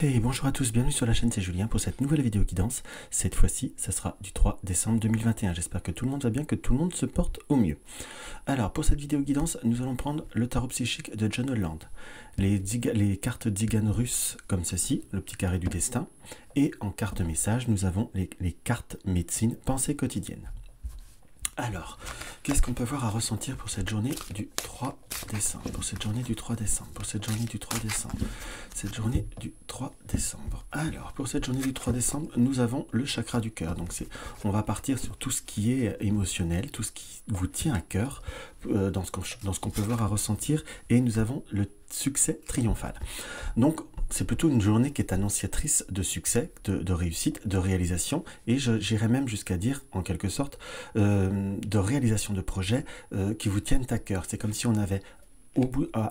Et bonjour à tous, bienvenue sur la chaîne, c'est Julien pour cette nouvelle vidéo guidance. Cette fois-ci, ça sera du 3 décembre 2021. J'espère que tout le monde va bien, que tout le monde se porte au mieux. Alors, pour cette vidéo guidance, nous allons prendre le tarot psychique de John Holland. Les cartes Dzigan russes comme ceci, le petit carré du destin. Et en carte message, nous avons les cartes médecine, pensée quotidienne. Alors, qu'est-ce qu'on peut voir à ressentir pour cette journée du 3 décembre, pour cette journée du 3 décembre, pour cette journée du 3 décembre, cette journée du 3 décembre. Alors, pour cette journée du 3 décembre, nous avons le chakra du cœur. Donc, on va partir sur tout ce qui est émotionnel, tout ce qui vous tient à cœur, dans ce qu'on peut voir à ressentir, et nous avons le succès triomphal. Donc, c'est plutôt une journée qui est annonciatrice de succès, de réussite, de réalisation, et j'irais même jusqu'à dire, en quelque sorte, de réalisation de projets qui vous tiennent à cœur. C'est comme si on avait,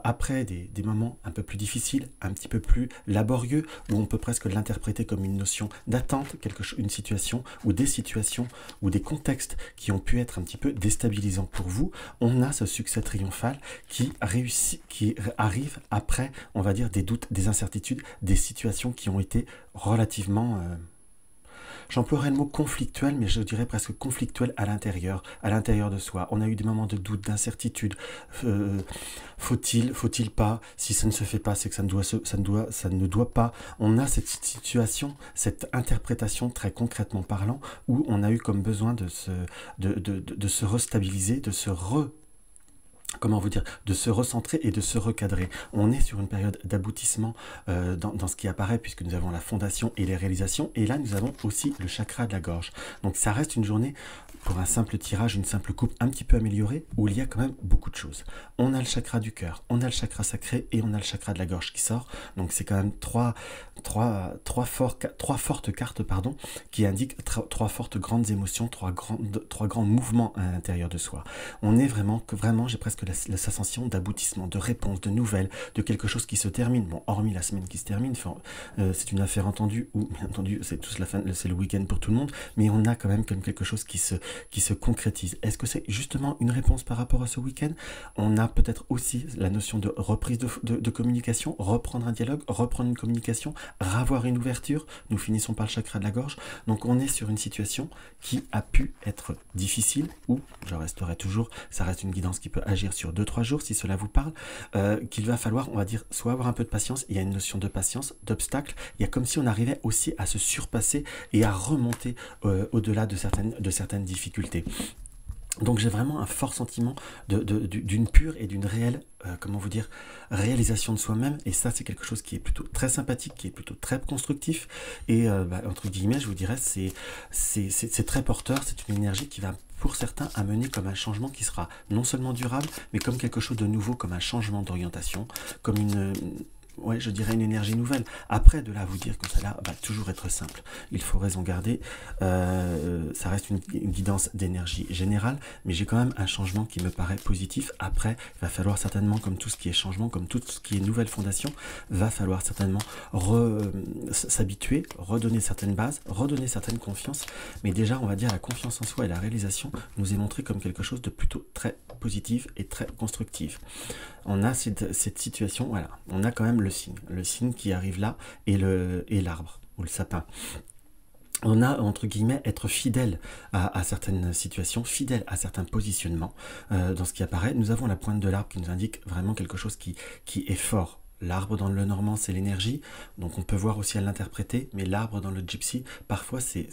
après des moments un peu plus difficiles, un petit peu plus laborieux, où on peut presque l'interpréter comme une notion d'attente, une situation ou des situations ou des contextes qui ont pu être un petit peu déstabilisants pour vous, on a ce succès triomphal qui arrive après, on va dire, des doutes, des incertitudes, des situations qui ont été relativement... J'emploierais le mot conflictuel, mais je dirais presque conflictuel à l'intérieur de soi. On a eu des moments de doute, d'incertitude. Faut-il pas? Si ça ne se fait pas, c'est que ça ne doit pas. On a cette situation, cette interprétation très concrètement parlant, où on a eu comme besoin de se restabiliser, comment vous dire, de se recentrer et de se recadrer. On est sur une période d'aboutissement dans ce qui apparaît, puisque nous avons la fondation et les réalisations, et là nous avons aussi le chakra de la gorge. Donc ça reste une journée pour un simple tirage, une simple coupe un petit peu améliorée, où il y a quand même beaucoup de choses. On a le chakra du cœur, on a le chakra sacré et on a le chakra de la gorge qui sort. Donc c'est quand même trois fortes cartes, pardon, qui indiquent trois fortes grandes émotions, trois grands mouvements à l'intérieur de soi. On est vraiment, j'ai presque la sensation d'aboutissement, de réponse, de nouvelles, de quelque chose qui se termine. Bon, hormis la semaine qui se termine, c'est une affaire entendue, ou bien entendu, c'est le week-end pour tout le monde, mais on a quand même comme quelque chose qui se concrétise. Est-ce que c'est justement une réponse par rapport à ce week-end? On a peut-être aussi la notion de reprise de communication, reprendre un dialogue, reprendre une communication, ravoir une ouverture. Nous finissons par le chakra de la gorge. Donc on est sur une situation qui a pu être difficile, ou je resterai toujours, ça reste une guidance qui peut agir sur 2-3 jours si cela vous parle, qu'il va falloir, on va dire, soit avoir un peu de patience. Il y a une notion de patience, d'obstacle. Il y a comme si on arrivait aussi à se surpasser et à remonter au-delà de certaines difficultés. Donc j'ai vraiment un fort sentiment d'une pure et d'une réelle, comment vous dire, réalisation de soi-même. Et ça, c'est quelque chose qui est plutôt très sympathique, qui est plutôt très constructif. Et entre guillemets, je vous dirais, c'est très porteur. C'est une énergie qui va, pour certains, amener comme un changement qui sera non seulement durable, mais comme quelque chose de nouveau, comme un changement d'orientation, comme ouais, je dirais une énergie nouvelle. Après, de là à vous dire que cela va toujours être simple, il faut raison garder. Ça reste une guidance d'énergie générale, mais j'ai quand même un changement qui me paraît positif. Après, il va falloir certainement, comme tout ce qui est changement, comme tout ce qui est nouvelle fondation, va falloir certainement s'habituer, redonner certaines bases, redonner certaines confiances. Mais déjà, on va dire la confiance en soi et la réalisation nous est montrée comme quelque chose de plutôt très positif et très constructif. On a cette situation, voilà, on a quand même le signe qui arrive là, et l'arbre ou le sapin. On a, entre guillemets, être fidèle à certaines situations, fidèle à certains positionnements dans ce qui apparaît. Nous avons la pointe de l'arbre qui nous indique vraiment quelque chose qui est fort. L'arbre dans le normand, c'est l'énergie, donc on peut voir aussi à l'interpréter, mais l'arbre dans le gypsy, parfois c'est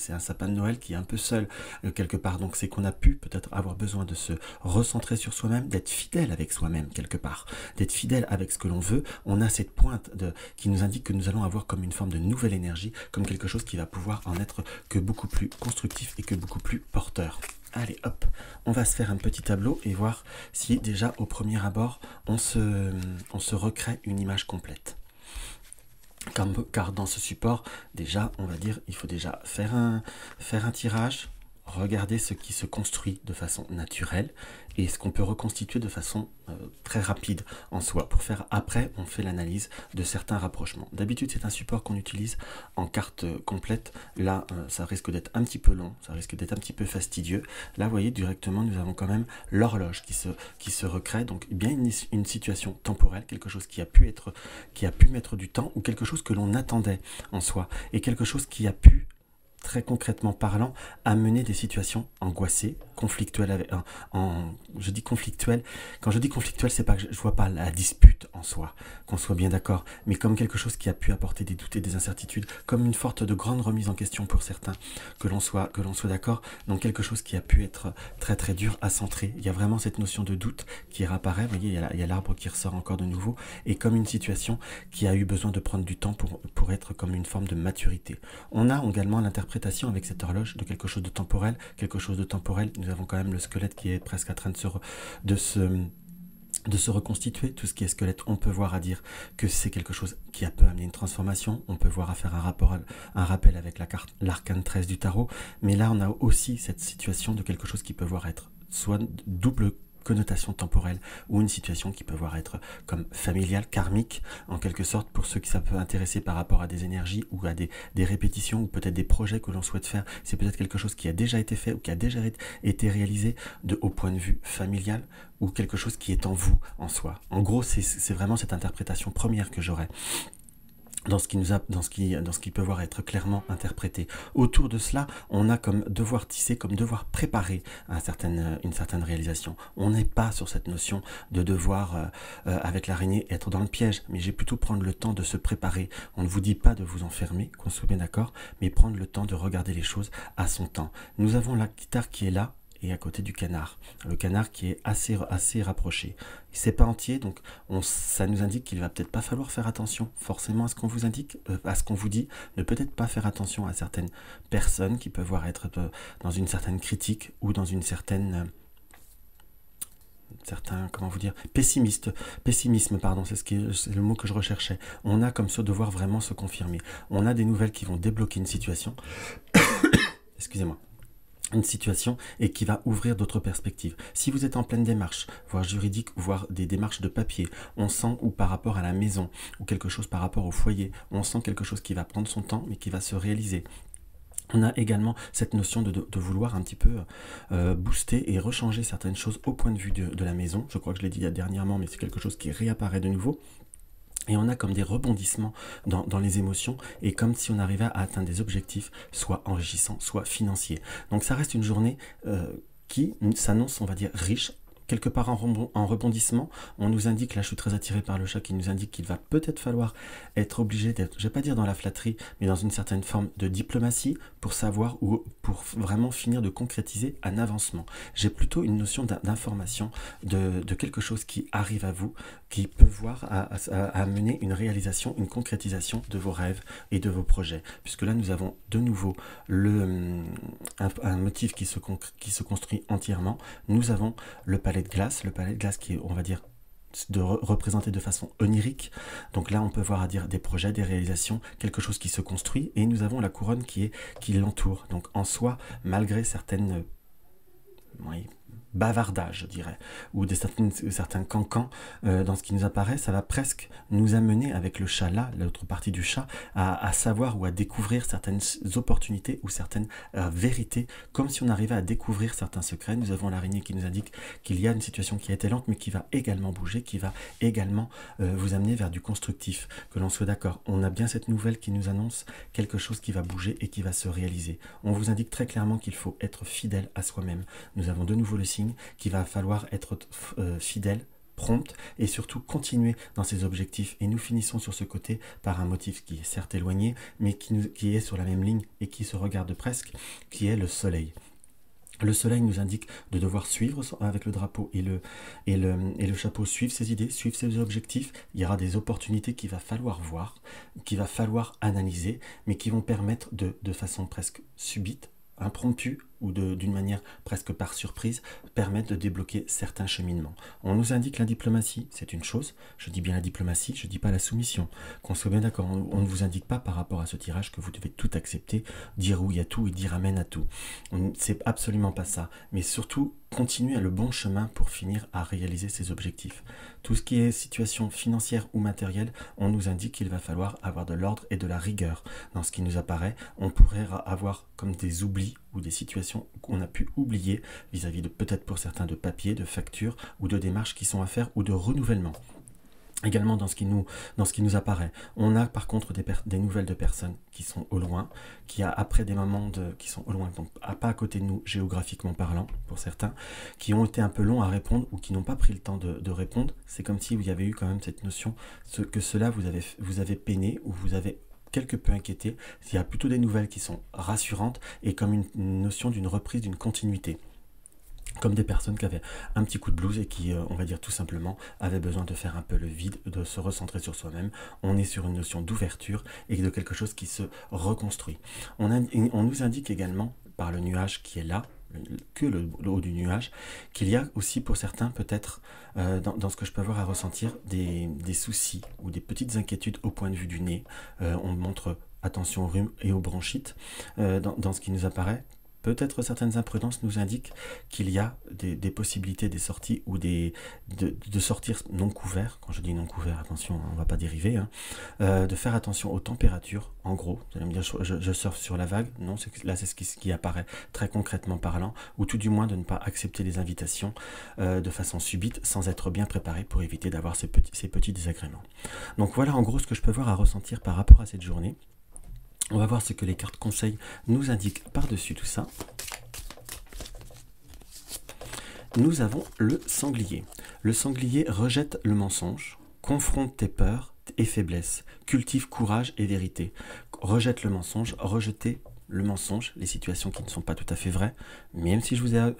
un sapin de Noël qui est un peu seul quelque part, donc c'est qu'on a pu peut-être avoir besoin de se recentrer sur soi-même, d'être fidèle avec soi-même quelque part, d'être fidèle avec ce que l'on veut. On a cette pointe qui nous indique que nous allons avoir comme une forme de nouvelle énergie, comme quelque chose qui va pouvoir en être que beaucoup plus constructif et que beaucoup plus porteur. Allez hop, on va se faire un petit tableau et voir si déjà au premier abord on se recrée une image complète. Car dans ce support, déjà on va dire, il faut déjà faire un tirage, Regardez ce qui se construit de façon naturelle et ce qu'on peut reconstituer de façon très rapide en soi. Pour faire après, on fait l'analyse de certains rapprochements. D'habitude, c'est un support qu'on utilise en carte complète. Là, ça risque d'être un petit peu long, ça risque d'être un petit peu fastidieux. Là, vous voyez, directement, nous avons quand même l'horloge qui se recrée. Donc, bien une situation temporelle, quelque chose qui a pu mettre du temps ou quelque chose que l'on attendait en soi et quelque chose qui a pu, très concrètement parlant, amener des situations angoissées, conflictuelles. Je dis conflictuelles. Quand je dis conflictuelles, c'est pas que je vois pas la dispute en soi, qu'on soit bien d'accord, mais comme quelque chose qui a pu apporter des doutes et des incertitudes, comme une sorte de grande remise en question pour certains, que l'on soit d'accord. Donc quelque chose qui a pu être très très dur à centrer. Il y a vraiment cette notion de doute qui réapparaît. Vous voyez, il y a l'arbre qui ressort encore de nouveau, et comme une situation qui a eu besoin de prendre du temps pour être comme une forme de maturité. On a également l'interprétation avec cette horloge de quelque chose de temporel. Quelque chose de temporel, nous avons quand même le squelette qui est presque en train de se reconstituer. Tout ce qui est squelette, on peut voir à dire que c'est quelque chose qui a peut amener une transformation. On peut voir à faire un rappel avec l'arcane 13 du tarot. Mais là, on a aussi cette situation de quelque chose qui peut voir être soit double connotation temporelle ou une situation qui peut voir être comme familiale, karmique, en quelque sorte, pour ceux qui ça peut intéresser par rapport à des énergies ou à des répétitions ou peut-être des projets que l'on souhaite faire. C'est peut-être quelque chose qui a déjà été fait ou qui a déjà été réalisé au point de vue familial ou quelque chose qui est en vous, en soi. En gros, c'est vraiment cette interprétation première que j'aurais dans ce qui peut voir être clairement interprété. Autour de cela, on a comme devoir tisser, comme devoir préparer une certaine réalisation. On n'est pas sur cette notion de devoir, avec l'araignée, être dans le piège, mais j'ai plutôt prendre le temps de se préparer. On ne vous dit pas de vous enfermer, qu'on soit bien d'accord, mais prendre le temps de regarder les choses à son temps. Nous avons la guitare qui est là, et à côté du canard. Le canard qui est assez rapproché. C'est pas entier, donc ça nous indique qu'il va peut-être pas falloir faire attention forcément à ce qu'on vous indique, à ce qu'on vous dit, ne peut-être pas faire attention à certaines personnes qui peuvent voir être dans une certaine critique ou dans une certaine comment vous dire, pessimisme, pardon, c'est le mot que je recherchais. On a comme ce devoir vraiment se confirmer. On a des nouvelles qui vont débloquer une situation. Excusez-moi. Une situation et qui va ouvrir d'autres perspectives. Si vous êtes en pleine démarche, voire juridique, voire des démarches de papier, on sent, ou par rapport à la maison, ou quelque chose par rapport au foyer, on sent quelque chose qui va prendre son temps, mais qui va se réaliser. On a également cette notion de vouloir un petit peu booster et rechanger certaines choses au point de vue de la maison. Je crois que je l'ai dit dernièrement, mais c'est quelque chose qui réapparaît de nouveau. Et on a comme des rebondissements dans les émotions et comme si on arrivait à atteindre des objectifs, soit enrichissants, soit financiers. Donc ça reste une journée qui s'annonce, on va dire, riche. Quelque part en rebondissement, on nous indique, là je suis très attiré par le chat, qui nous indique qu'il va peut-être falloir être obligé d'être, je ne vais pas dire dans la flatterie, mais dans une certaine forme de diplomatie pour savoir ou pour vraiment finir de concrétiser un avancement. J'ai plutôt une notion d'information, de quelque chose qui arrive à vous, qui peut voir à mener une réalisation, une concrétisation de vos rêves et de vos projets. Puisque là nous avons de nouveau un motif qui se construit entièrement. Nous avons le palais de glace qui est, on va dire, représenté de façon onirique. Donc là, on peut voir à dire des projets, des réalisations, quelque chose qui se construit, et nous avons la couronne qui l'entoure. Donc en soi, malgré certaines bavardage, je dirais, ou certains cancans dans ce qui nous apparaît, ça va presque nous amener avec le chat là, l'autre partie du chat, à savoir ou à découvrir certaines opportunités ou certaines vérités, comme si on arrivait à découvrir certains secrets. Nous avons l'araignée qui nous indique qu'il y a une situation qui a été lente, mais qui va également bouger, qui va également vous amener vers du constructif, que l'on soit d'accord. On a bien cette nouvelle qui nous annonce quelque chose qui va bouger et qui va se réaliser. On vous indique très clairement qu'il faut être fidèle à soi-même. Nous avons de nouveau le signe qu'il va falloir être fidèle, prompte et surtout continuer dans ses objectifs. Et nous finissons sur ce côté par un motif qui est certes éloigné, mais qui est sur la même ligne et qui se regarde presque, qui est le soleil. Le soleil nous indique de devoir suivre avec le drapeau et le chapeau, suivre ses idées, suivre ses objectifs. Il y aura des opportunités qu'il va falloir voir, qu'il va falloir analyser, mais qui vont permettre de façon presque subite, impromptue, ou d'une manière presque par surprise, permettent de débloquer certains cheminements. On nous indique la diplomatie, c'est une chose, je dis bien la diplomatie, je ne dis pas la soumission. Qu'on soit bien d'accord, on ne vous indique pas par rapport à ce tirage que vous devez tout accepter, dire oui à tout et dire amen à tout. C'est absolument pas ça, mais surtout continuer à le bon chemin pour finir à réaliser ses objectifs. Tout ce qui est situation financière ou matérielle, on nous indique qu'il va falloir avoir de l'ordre et de la rigueur. Dans ce qui nous apparaît, on pourrait avoir comme des oublis ou des situations qu'on a pu oublier vis-à-vis de peut-être pour certains de papiers, de factures ou de démarches qui sont à faire ou de renouvellement. Également dans ce qui nous apparaît, on a par contre des nouvelles de personnes qui sont au loin, qui a après des moments qui sont au loin, donc pas à côté de nous géographiquement parlant pour certains, qui ont été un peu longs à répondre ou qui n'ont pas pris le temps de répondre. C'est comme si il y avait eu quand même cette notion que cela vous avez peiné ou vous avez quelque peu inquiété. Il y a plutôt des nouvelles qui sont rassurantes et comme une notion d'une reprise, d'une continuité. Comme des personnes qui avaient un petit coup de blues et qui, on va dire tout simplement, avaient besoin de faire un peu le vide, de se recentrer sur soi-même. On est sur une notion d'ouverture et de quelque chose qui se reconstruit. On nous indique également, par le nuage qui est là, le haut du nuage, qu'il y a aussi pour certains peut-être, dans ce que je peux avoir à ressentir, des soucis ou des petites inquiétudes au point de vue du nez. On montre attention au rhume et aux bronchites dans ce qui nous apparaît. Peut-être certaines imprudences nous indiquent qu'il y a des possibilités des sorties ou de sortir non couverts. Quand je dis non couverts, attention, on ne va pas dériver. De faire attention aux températures, en gros. Vous allez me dire, je surfe sur la vague. Non, là c'est ce qui apparaît très concrètement parlant. Ou tout du moins de ne pas accepter les invitations de façon subite sans être bien préparé pour éviter d'avoir ces petits désagréments. Donc voilà en gros ce que je peux voir à ressentir par rapport à cette journée. On va voir ce que les cartes conseils nous indiquent par-dessus tout ça. Nous avons le sanglier. Le sanglier rejette le mensonge, confronte tes peurs et faiblesses, cultive courage et vérité. Rejette le mensonge, rejetez le mensonge, les situations qui ne sont pas tout à fait vraies, même si je vous ai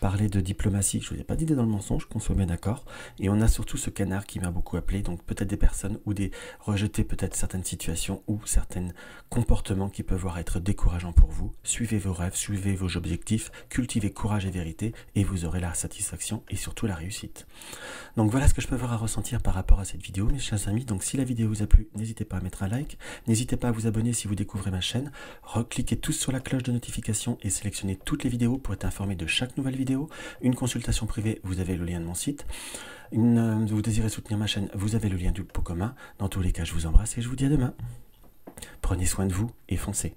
parlé de diplomatie, je ne vous ai pas dit dans le mensonge, qu'on soit bien d'accord. Et on a surtout ce canard qui m'a beaucoup appelé, donc peut-être des personnes ou rejeter peut-être certaines situations ou certains comportements qui peuvent être décourageants pour vous. Suivez vos rêves, suivez vos objectifs, cultivez courage et vérité et vous aurez la satisfaction et surtout la réussite. Donc voilà ce que je peux avoir à ressentir par rapport à cette vidéo, mes chers amis. Donc si la vidéo vous a plu, n'hésitez pas à mettre un like, n'hésitez pas à vous abonner si vous découvrez ma chaîne, cliquez tous sur la cloche de notification et sélectionnez toutes les vidéos pour être informé de chaque nouvelle vidéo. Une consultation privée, vous avez le lien de mon site. Vous désirez soutenir ma chaîne, vous avez le lien du pot commun. Dans tous les cas, je vous embrasse et je vous dis à demain. Prenez soin de vous et foncez.